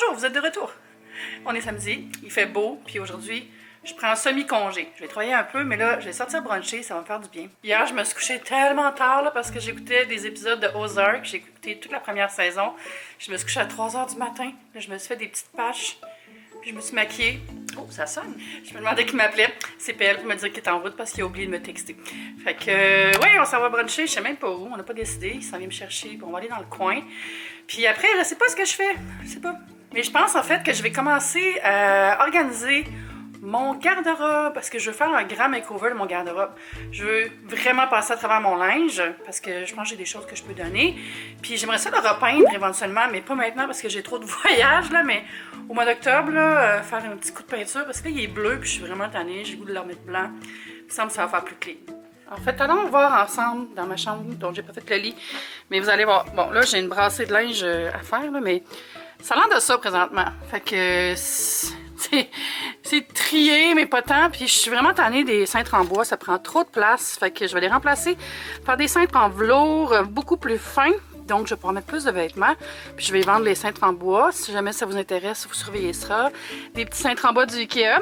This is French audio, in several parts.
Bonjour, vous êtes de retour. On est samedi, il fait beau, puis aujourd'hui, je prends un semi-congé. Je vais travailler un peu, mais là, je vais sortir bruncher, ça va me faire du bien. Hier, je me suis couchée tellement tard là, parce que j'écoutais des épisodes de Ozark. J'ai écouté toute la première saison. Je me suis couchée à 3 h du matin. Là, je me suis fait des petites patches. Puis je me suis maquillée. Oh, ça sonne. Je me demandais qui m'appelait. C'est PL pour me dire qu'il est en route parce qu'il a oublié de me texter. Fait que, ouais, on s'en va bruncher. Je sais même pas où. On n'a pas décidé. Il s'en vient me chercher. Puis on va aller dans le coin. Puis après, je sais pas ce que je fais. Je sais pas. Mais je pense en fait que je vais commencer à organiser mon garde-robe, parce que je veux faire un grand makeover de mon garde-robe. Je veux vraiment passer à travers mon linge, parce que je pense que j'ai des choses que je peux donner. Puis j'aimerais ça le repeindre éventuellement, mais pas maintenant parce que j'ai trop de voyages, là, mais au mois d'octobre, faire un petit coup de peinture, parce que là, il est bleu, puis je suis vraiment tannée, j'ai le goût de le remettre blanc. Il me semble que ça va faire plus clean. En fait, allons voir ensemble dans ma chambre, dont j'ai pas fait le lit. Mais vous allez voir, bon, là, j'ai une brassée de linge à faire, là, mais ça a l'air de ça présentement. Fait que c'est trié, mais pas tant. Puis je suis vraiment tannée des cintres en bois. Ça prend trop de place. Fait que je vais les remplacer par des cintres en velours beaucoup plus fins. Donc, je vais pouvoir mettre plus de vêtements. Puis je vais vendre les cintres en bois. Si jamais ça vous intéresse, vous surveillez ça. Des petits cintres en bois du Ikea.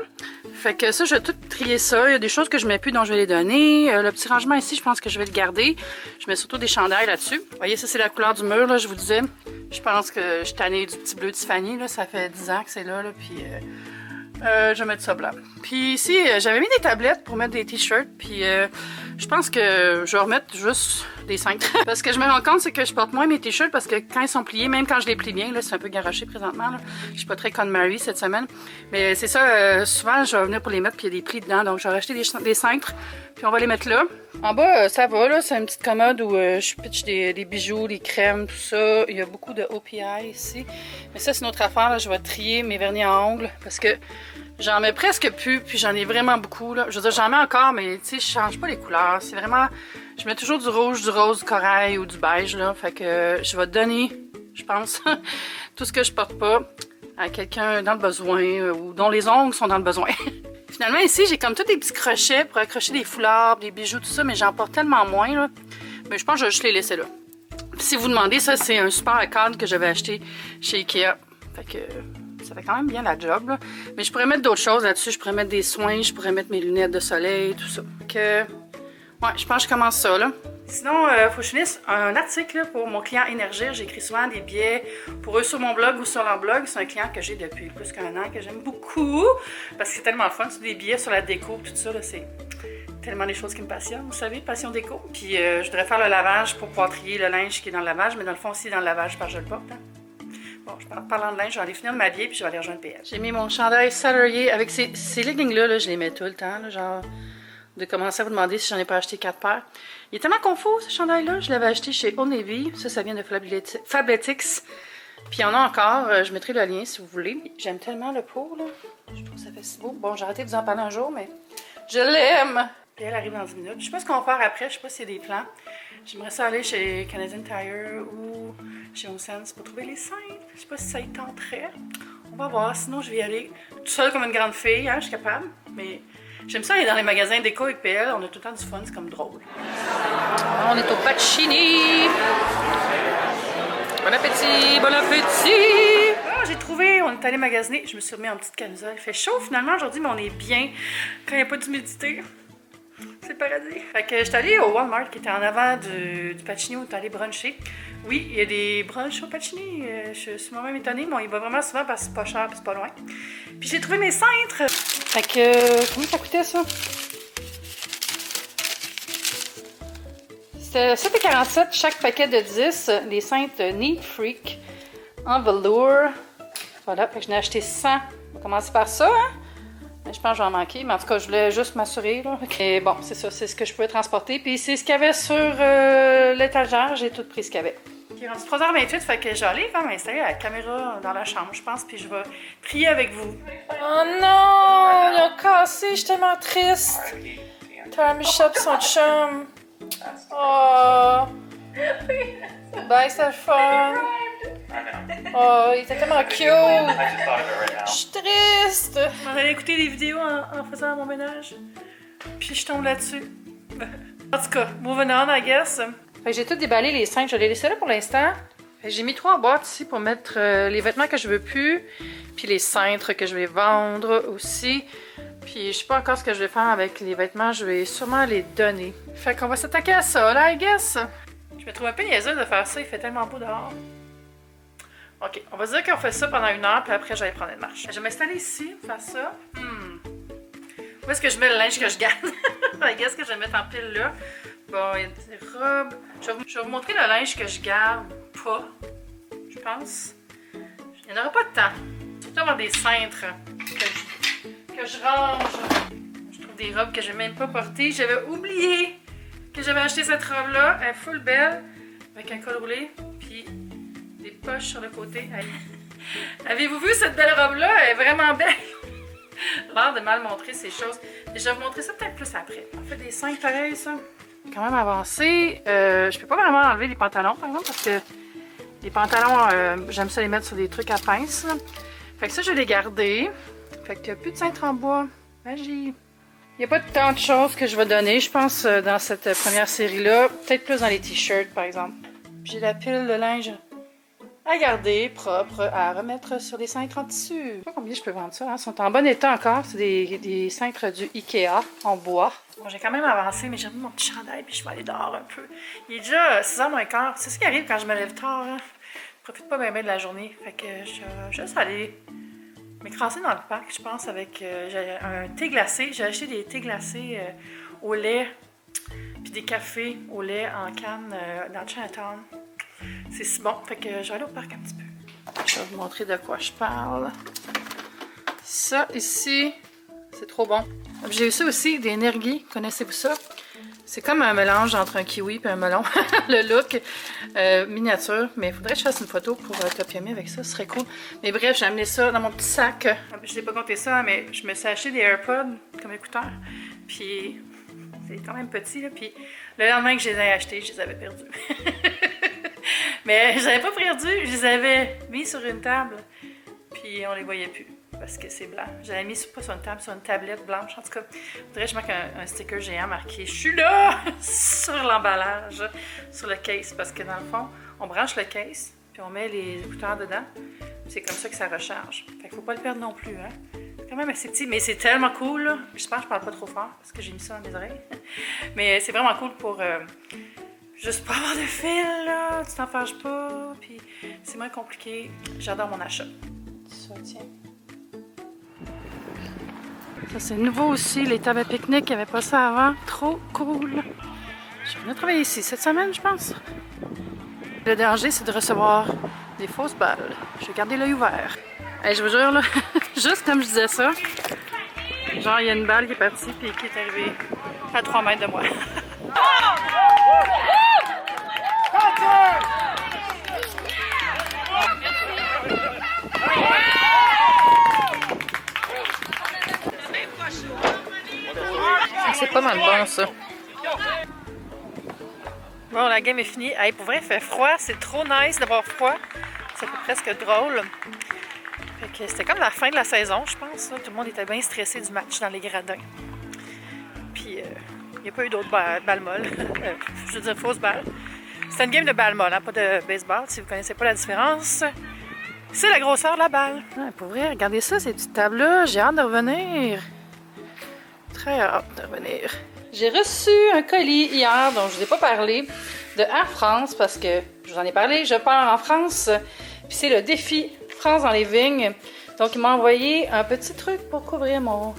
Fait que ça, je vais tout trier ça. Il y a des choses que je mets plus, dont je vais les donner. Le petit rangement ici, je pense que je vais le garder. Je mets surtout des chandails là-dessus. Vous voyez, ça, c'est la couleur du mur, là, je vous disais. Je pense que je suis tannée du petit bleu Tiffany, là. Ça fait 10 ans que c'est là, puis je vais mettre ça blanc. Puis ici, j'avais mis des tablettes pour mettre des t-shirts, puis je pense que je vais remettre juste des cintres. Parce que je me rends compte, c'est que je porte moins mes t-shirts parce que quand ils sont pliés, même quand je les plie bien, là, c'est un peu garoché présentement, là. Je suis pas très Con-Mary cette semaine. Mais c'est ça, souvent, je vais venir pour les mettre, puis il y a des plis dedans. Donc, je vais racheter des cintres, puis on va les mettre là. En bas, ça va, là. C'est une petite commode où je pitch des bijoux, des crèmes, tout ça. Il y a beaucoup de OPI ici. Mais ça, c'est une autre affaire, là. Je vais trier mes vernis à ongles parce que j'en mets presque plus, puis j'en ai vraiment beaucoup, là. Je veux dire, j'en mets encore, mais tu sais, je change pas les couleurs. C'est vraiment... Je mets toujours du rouge, du rose, du corail ou du beige, là. Fait que je vais donner, je pense, tout ce que je porte pas à quelqu'un dans le besoin ou dont les ongles sont dans le besoin. Finalement, ici, j'ai comme tous des petits crochets pour accrocher des foulards, des bijoux, tout ça, mais j'en porte tellement moins, là. Mais je pense que je vais juste les laisser là. Puis si vous demandez, ça, c'est un super cadre que j'avais acheté chez Ikea. Fait que... ça fait quand même bien la job, là. Mais je pourrais mettre d'autres choses là-dessus. Je pourrais mettre des soins, je pourrais mettre mes lunettes de soleil, tout ça. Que... ouais, je pense que je commence ça, là. Sinon, faut que je finisse un article pour mon client Énergir. J'écris souvent des billets pour eux sur mon blog ou sur leur blog. C'est un client que j'ai depuis plus qu'1 an, que j'aime beaucoup. Parce que c'est tellement fun. C'est des billets sur la déco, tout ça, là, c'est tellement des choses qui me passionnent, vous savez, passion déco. Puis je voudrais faire le lavage pour pouvoir trier le linge qui est dans le lavage. Mais dans le fond, aussi dans le lavage, parce que je le porte, hein. Bon, parlant de linge, je vais aller finir de m'habiller puis je vais aller rejoindre PL. J'ai mis mon chandail salarié avec ces leggings-là, là, je les mets tout le temps, là, genre de commencer à vous demander si j'en ai pas acheté 4 paires. Il est tellement confus, ce chandail-là. Je l'avais acheté chez Old Navy. Ça vient de Fabletics. Puis il y en a encore. Je mettrai le lien si vous voulez. J'aime tellement le pot, là. Je trouve que ça fait si beau. Bon, j'ai arrêté de vous en parler un jour, mais je l'aime. Puis elle arrive dans 10 minutes. Je sais pas ce qu'on va faire après. Je sais pas s'il y a des plans. J'aimerais ça aller chez Canadian Tire ou chez HomeSense pour trouver les cintres. Je sais pas si ça y tenterait. On va voir. Sinon, je vais y aller toute seule comme une grande fille. Hein, je suis capable. Mais j'aime ça aller dans les magasins déco avec PL. On a tout le temps du fun. C'est comme drôle. On est au Pacini. Bon appétit, bon appétit. Ah, j'ai trouvé. On est allé magasiner. Je me suis remis en petite camisole. Il fait chaud finalement aujourd'hui, mais on est bien quand il n'y a pas d'humidité. C'est le paradis. Fait que j'étais allée au Walmart qui était en avant du Pacini où on est allé bruncher. Oui, il y a des brunchs au Pacini. Je suis moi-même étonnée, mais on y va vraiment souvent parce que c'est pas cher et c'est pas loin. Puis j'ai trouvé mes cintres. Fait que, combien ça coûtait ça? C'était 7,47 chaque paquet de 10. Les cintres Neat Freak en velours. Voilà, fait que je n'ai acheté 100. On va commencer par ça, hein? Je pense que je vais en manquer, mais en tout cas, je voulais juste m'assurer. Et bon, c'est ça, c'est ce que je pouvais transporter. Puis c'est ce qu'il y avait sur l'étagère, j'ai tout pris ce qu'il y avait. Il est rendu 3h28, fait que j'allais quand même installer la caméra dans la chambre, je pense, puis je vais trier avec vous. Oh non, ils ont cassé, je suis tellement triste. Tara Michel et son chum. Oh. Bye, c'était fun. Oh, il était tellement cute! Je suis triste! On allait écouter des vidéos en faisant mon ménage. Puis je tombe là-dessus. En tout cas, moving on, I guess. J'ai tout déballé les cintres. Je les laissé là pour l'instant. J'ai mis 3 boîtes ici pour mettre les vêtements que je veux plus, puis les cintres que je vais vendre aussi. Puis je sais pas encore ce que je vais faire avec les vêtements, je vais sûrement les donner. Fait qu'on va s'attaquer à ça, là, I guess. Je me trouve un peu niaiseuse de faire ça, il fait tellement beau dehors. Ok, on va dire qu'on fait ça pendant 1 heure, puis après j'allais prendre une marche. Je vais m'installer ici, faire ça. Où est-ce que je mets le linge que je garde? I guess que je vais le mettre en pile là. Bon, il y a des robes. Je vais vous montrer le linge que je garde pas, je pense. Il n'y en aura pas de temps. Surtout avoir des cintres que je range. Je trouve des robes que je n'ai même pas portées. J'avais oublié que j'avais acheté cette robe-là. Elle est full belle, avec un col roulé, puis des poches sur le côté. Avez-vous vu cette belle robe-là? Elle est vraiment belle. L'air de mal montrer ces choses. Et je vais vous montrer ça peut-être plus après. On fait des cintres pareils, ça. Quand même avancé. Je peux pas vraiment enlever les pantalons, par exemple, parce que les pantalons, j'aime ça les mettre sur des trucs à pince. Là. Fait que ça, je vais les garder. Fait que plus de cintre en bois. Magie. Il n'y a pas tant de choses que je vais donner, je pense, dans cette première série-là. Peut-être plus dans les t-shirts, par exemple. J'ai la pile de linge à garder, propre, à remettre sur des cintres en tissu. Je sais pas combien je peux vendre ça. Hein. Ils sont en bon état encore. C'est des cintres du Ikea en bois. Bon, j'ai quand même avancé, mais j'ai mis mon petit chandail puis je vais aller dehors un peu. Il est déjà 6h moins quart. C'est ce qui arrive quand je me lève tard. Hein. Je profite pas bien de la journée. Fait que je vais juste aller m'écrasser dans le parc, je pense, avec un thé glacé. J'ai acheté des thés glacés au lait puis des cafés au lait en canne dans Chinatown. C'est si bon. Fait que je vais aller au parc un petit peu. Je vais vous montrer de quoi je parle. Ça, ici, c'est trop bon. J'ai eu ça aussi, des Nergis. Connaissez-vous ça? C'est comme un mélange entre un kiwi et un melon. Le look miniature. Mais il faudrait que je fasse une photo pour copier avec ça. Ce serait cool. Mais bref, j'ai amené ça dans mon petit sac. Je n'ai pas compté ça, mais je me suis acheté des AirPods comme écouteurs. Puis, c'est quand même petit. Là. Puis, le lendemain que je les ai achetés, je les avais perdus. Mais je les avais pas perdus. Je les avais mis sur une table. Puis, on les voyait plus. Parce que c'est blanc. J'avais mis pas sur une table, sur une tablette blanche. En tout cas, il faudrait que je marque un sticker géant marqué « Je suis là! » sur l'emballage, sur le case. Parce que dans le fond, on branche le case, puis on met les écouteurs dedans. C'est comme ça que ça recharge. Fait qu'il faut pas le perdre non plus. Hein? C'est quand même assez petit, mais c'est tellement cool. Là. J'espère que je parle pas trop fort parce que j'ai mis ça dans mes oreilles. Mais c'est vraiment cool pour juste pas avoir de fil. Là. Tu t'en fâches pas. Puis c'est moins compliqué. J'adore mon achat. Ça, tiens. Ça, c'est nouveau aussi, les tables à pique-nique, il n'y avait pas ça avant. Trop cool! Je suis venue travailler ici cette semaine, je pense. Le danger, c'est de recevoir des fausses balles. Je vais garder l'œil ouvert. Hey, je vous jure, là, juste comme je disais ça, genre, il y a une balle qui est partie et qui est arrivée à 3 mètres de moi. C'est pas mal bon, ça. Bon, la game est finie. Hey, pour vrai, il fait froid. C'est trop nice d'avoir froid. Ça fait presque drôle. Fait que c'était comme la fin de la saison, je pense. Là. Tout le monde était bien stressé du match dans les gradins. Puis, il n'y a pas eu d'autres balles molles. Je veux dire, fausses balles. C'était une game de balles molles, hein, pas de baseball. Si vous ne connaissez pas la différence, c'est la grosseur de la balle. Ah, pour vrai, regardez ça, ces petites tables-là. J'ai hâte de revenir. Très hâte de revenir. J'ai reçu un colis hier dont je ne vous ai pas parlé de Air France parce que je vous en ai parlé, je pars en France. Puis c'est le défi France dans les vignes. Donc il m'a envoyé un petit truc pour couvrir mon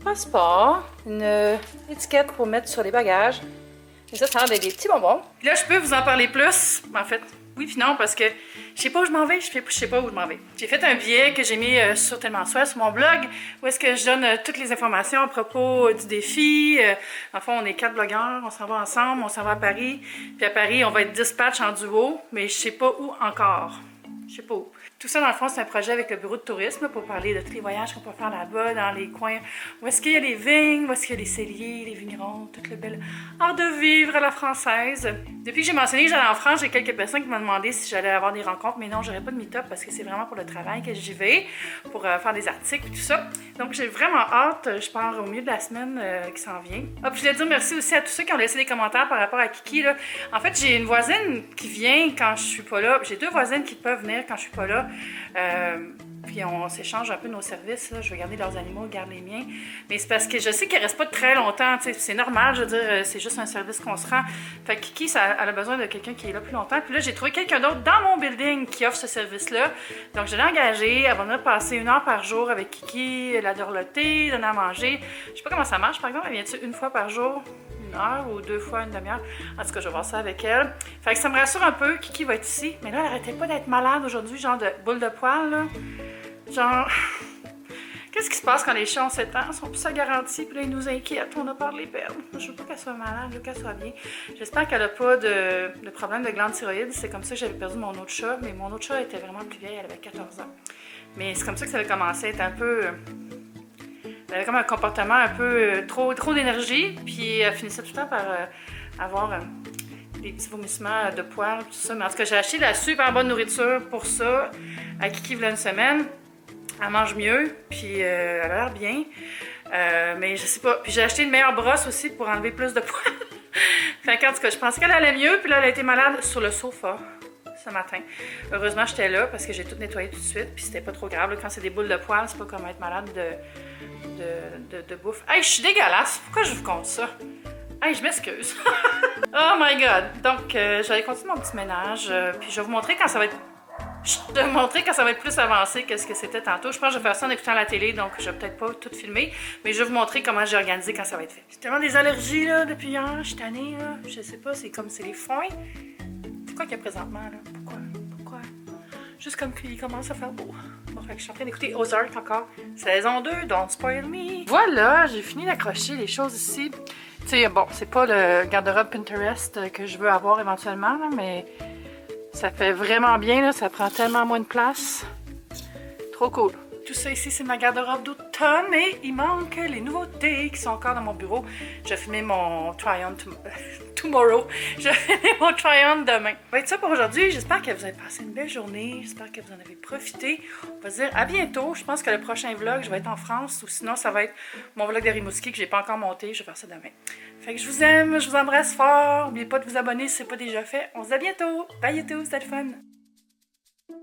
passeport, une étiquette pour mettre sur les bagages. Et ça a l'air d'être des petits bonbons. Puis là, je peux vous en parler plus. En fait, oui puis non, parce que je sais pas où je m'en vais, je sais pas où je m'en vais. J'ai fait un billet que j'ai mis sur Tellement Soit, sur mon blog, où est-ce que je donne toutes les informations à propos du défi. En fond, on est 4 blogueurs, on s'en va ensemble, on s'en va à Paris. Puis à Paris, on va être dispatch en duo, mais je sais pas où encore. Je sais pas où. Tout ça, dans le fond, c'est un projet avec le bureau de tourisme là, pour parler de tous les voyages qu'on peut faire là-bas, dans les coins où est-ce qu'il y a les vignes, où est-ce qu'il y a les celliers, les vignerons, tout le bel art de vivre à la française. Depuis que j'ai mentionné que j'allais en France, j'ai quelques personnes qui m'ont demandé si j'allais avoir des rencontres, mais non, j'aurais pas de meet-up parce que c'est vraiment pour le travail que j'y vais, pour faire des articles et tout ça. Donc, j'ai vraiment hâte. Je pars au milieu de la semaine qui s'en vient. Ah, puis je voulais dire merci aussi à tous ceux qui ont laissé des commentaires par rapport à Kiki. Là. En fait, j'ai une voisine qui vient quand je suis pas là. J'ai 2 voisines qui peuvent venir quand je suis pas là. Puis on s'échange un peu nos services. Là. Je vais garder leurs animaux, garde les miens. Mais c'est parce que je sais qu'ils restent pas très longtemps. C'est normal, je veux dire, c'est juste un service qu'on se rend. Fait que Kiki, elle a besoin de quelqu'un qui est là plus longtemps. Puis là, j'ai trouvé quelqu'un d'autre dans mon building qui offre ce service-là. Donc, je l'ai engagée. Elle va venir passer 1 heure par jour avec Kiki, la dorloter, donner à manger. Je sais pas comment ça marche, par exemple. Elle vient-tu 1 fois par jour? 1 heure ou 2 fois, 1 demi-heure. En tout cas, je vais voir ça avec elle. Fait que ça me rassure un peu. Kiki va être ici. Mais là, elle arrêtait pas d'être malade aujourd'hui, genre de boule de poil, là. Genre, qu'est-ce qui se passe quand les chats ont 7 ans? Ils sont plus à garantie, puis là, ils nous inquiètent. On a peur de les perdre. Je veux pas qu'elle soit malade, je veux qu'elle soit bien. J'espère qu'elle a pas de problème de glande thyroïde. C'est comme ça que j'avais perdu mon autre chat. Mais mon autre chat était vraiment plus vieille, elle avait 14 ans. Mais c'est comme ça que ça avait commencé à être un peu... Elle avait comme un comportement un peu trop d'énergie, puis elle finissait tout le temps par avoir des petits vomissements de poils, tout ça. Mais en tout cas, j'ai acheté de la super bonne nourriture pour ça. À Kiki, il y a 1 semaine. Elle mange mieux, puis elle a l'air bien. Mais je sais pas. Puis j'ai acheté une meilleure brosse aussi pour enlever plus de poils. Fait qu'en tout cas, je pensais qu'elle allait mieux, puis là, elle a été malade sur le sofa ce matin. Heureusement, j'étais là parce que j'ai tout nettoyé tout de suite, puis c'était pas trop grave. Là, quand c'est des boules de poils, c'est pas comme être malade de bouffe. Hey, je suis dégueulasse! Pourquoi je vous compte ça? Hey, je m'excuse! Oh my god! Donc, j'allais continuer mon petit ménage, puis je vais vous montrer quand ça va être... Je vais vous montrer quand ça va être plus avancé que ce que c'était tantôt. Je pense que je vais faire ça en écoutant la télé, donc je vais peut-être pas tout filmer, mais je vais vous montrer comment j'ai organisé quand ça va être fait. J'ai tellement des allergies, là, depuis hier. Je suis tannée, là. Je sais pas, c'est comme c'est les foins. C'est quoi qu'il y a présentement, là? Pourquoi? Juste comme qu'il commence à faire beau. Bon, fait que je suis en train d'écouter Ozark encore. Saison 2, Don't Spoil Me. Voilà, j'ai fini d'accrocher les choses ici. Tu sais, bon, c'est pas le garde-robe Pinterest que je veux avoir éventuellement, là, mais ça fait vraiment bien, là. Ça prend tellement moins de place. Trop cool. Tout ça ici, c'est ma garde-robe d'automne, mais il manque les nouveautés qui sont encore dans mon bureau. Je vais filmer mon try-on tomorrow. Je vais filmer mon try-on demain. Ça va être ça pour aujourd'hui. J'espère que vous avez passé une belle journée. J'espère que vous en avez profité. On va se dire à bientôt. Je pense que le prochain vlog, je vais être en France, ou sinon, ça va être mon vlog de Rimouski que j'ai pas encore monté. Je vais faire ça demain. Fait que je vous aime, je vous embrasse fort. N'oubliez pas de vous abonner si ce n'est pas déjà fait. On se dit à bientôt. Bye YouTube, c'était le fun.